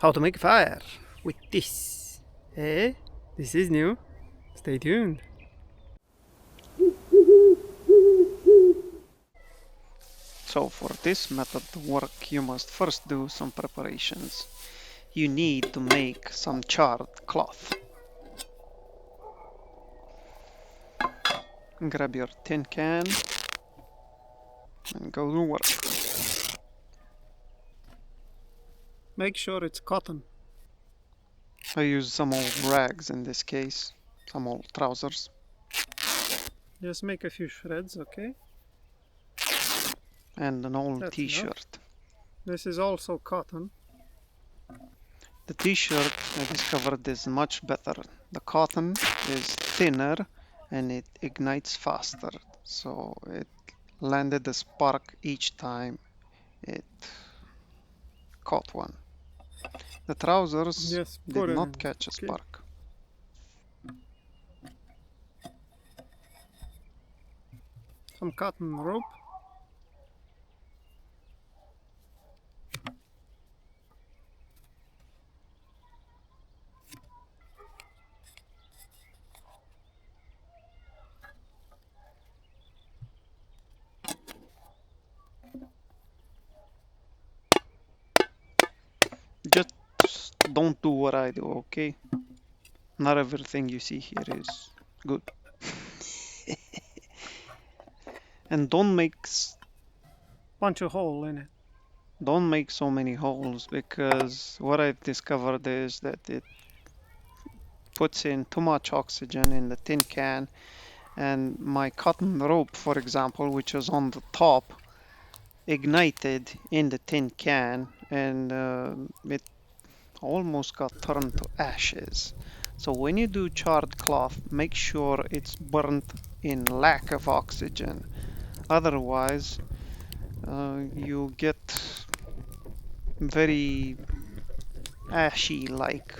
how to make fire with this. Eh? This is new. Stay tuned. So for this method to work, you must first do some preparations. You need to make some charred cloth. Grab your tin can and go to work. Make sure it's cotton. I used some old rags in this case, some old trousers. Just make a few shreds, okay? And an old That's t-shirt. enough. This is also cotton. The t-shirt, I discovered, is much better. The cotton is thinner and it ignites faster, so it landed a spark each time it caught one. The trousers Just did put it not in. catch a Okay. spark. Some cotton rope. Just don't do what I do, okay? Not everything you see here is good. And don't make Punch a hole in it. don't make so many holes, because what I've discovered is that it puts in too much oxygen in the tin can, and my cotton rope, for example, which is on the top, ignited in the tin can, and it almost got turned to ashes. So when you do charred cloth, make sure it's burnt in lack of oxygen. Otherwise, you get very ashy like.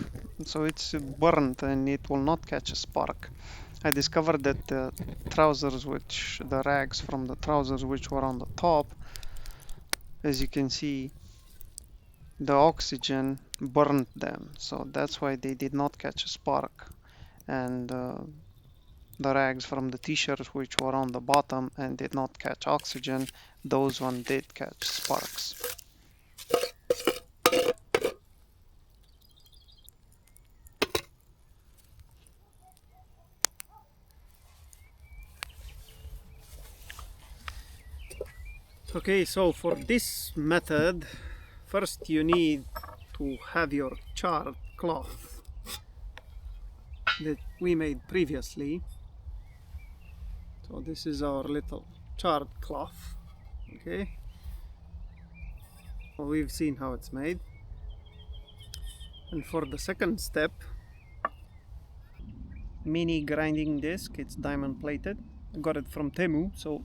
So it's burnt and it will not catch a spark. I discovered that the rags from the trousers which were on the top, as you can see, the oxygen burned them. So that's why they did not catch a spark. And the rags from the t-shirts which were on the bottom and did not catch oxygen, those one did catch sparks. Okay, so for this method, first you need to have your charred cloth that we made previously. So this is our little charred cloth. Okay, well, we've seen how it's made. And for the second step, mini grinding disc, it's diamond plated. I got it from Temu, so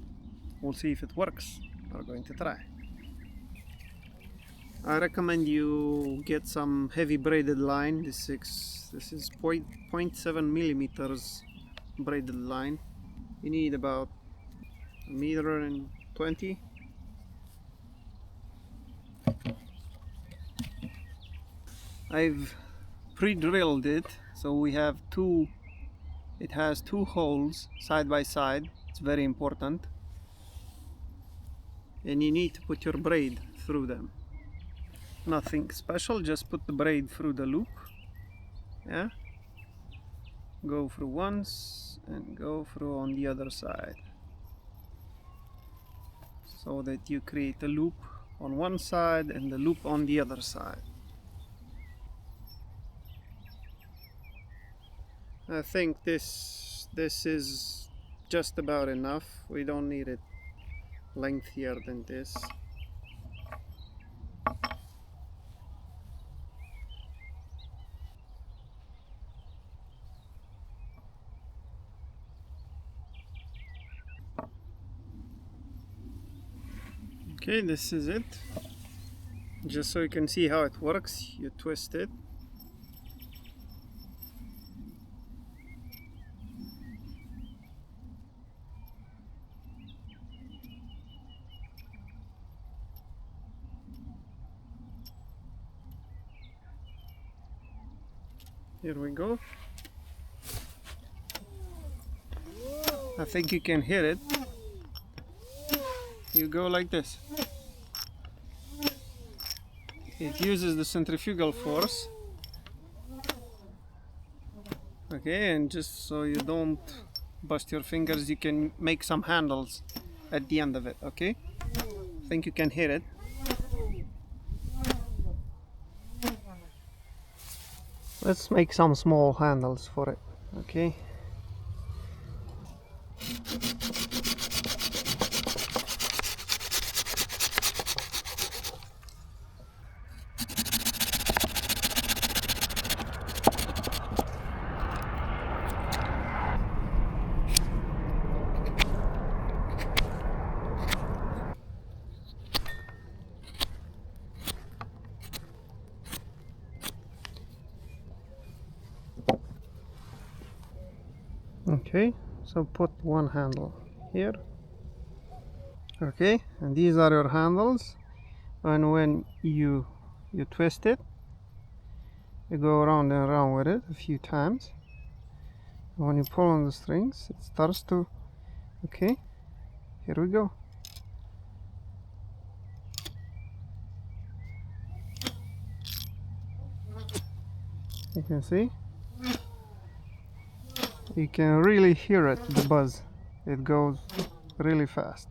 we'll see if it works. We're going to try. I recommend you get some heavy braided line. This is 0.7 millimeters braided line. You need about 1.20 meters. I've pre-drilled it, so we have it has two holes side by side. It's very important. And you need to put your braid through them. Nothing special, just put the braid through the loop. Yeah. Go through once and go through on the other side, so that you create a loop on one side and the loop on the other side. I think this is just about enough. We don't need it lengthier than this. Okay, this is it. Just so you can see how it works, you twist it. Here we go. I think you can hear it. You go like this. It uses the centrifugal force. Okay, and just so you don't bust your fingers, you can make some handles at the end of it, okay? I think you can hear it. Let's make some small handles for it, okay? Okay, so put one handle here. Okay, and these are your handles, and when you twist it, you go around and around with it a few times. And when you pull on the strings, it starts to, okay, here we go. You can see, you can really hear it, the buzz. It goes really fast.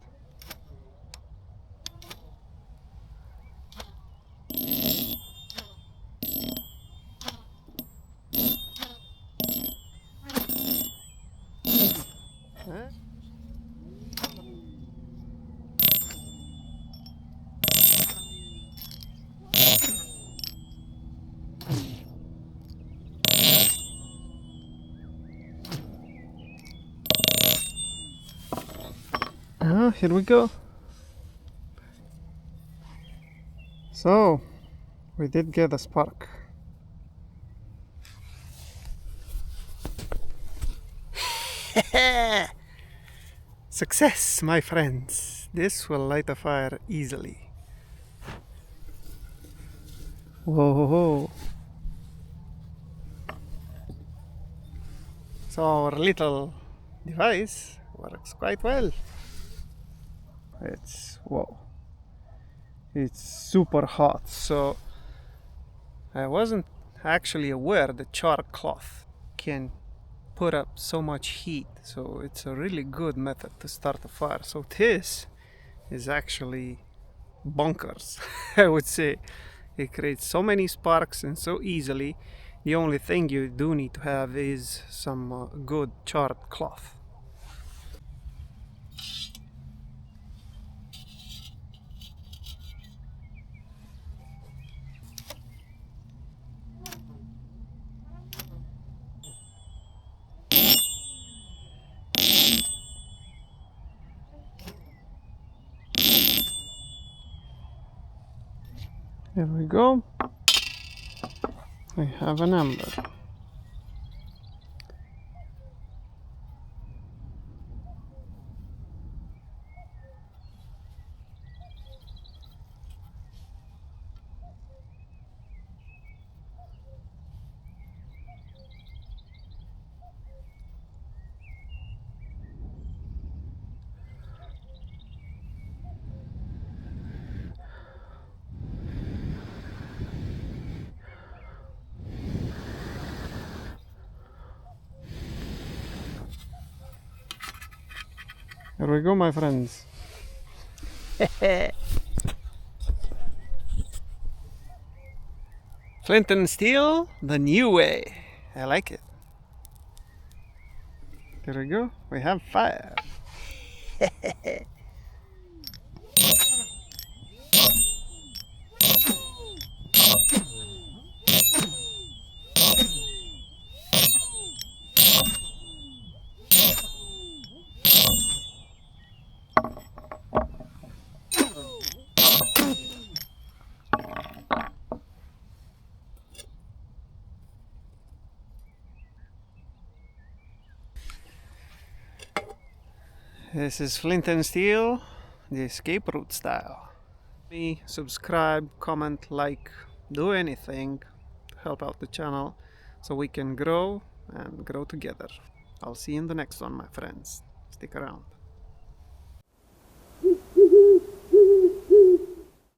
Here we go. So we did get a spark. Success, my friends. This will light a fire easily. Whoa, whoa, whoa. So our little device works quite well. It's super hot, so I wasn't actually aware that char cloth can put up so much heat, so it's a really good method to start a fire. So this is actually bonkers. I would say it creates so many sparks and so easily. The only thing you do need to have is some good charred cloth. There we go. We have an ember. There we go, my friends. Flint and steel, the new way. I like it. There we go. We have fire. This is Flint and Steel, the escape route style. Subscribe, comment, like, do anything to help out the channel. so we can grow and grow together. I'll see you in the next one, my friends. Stick around.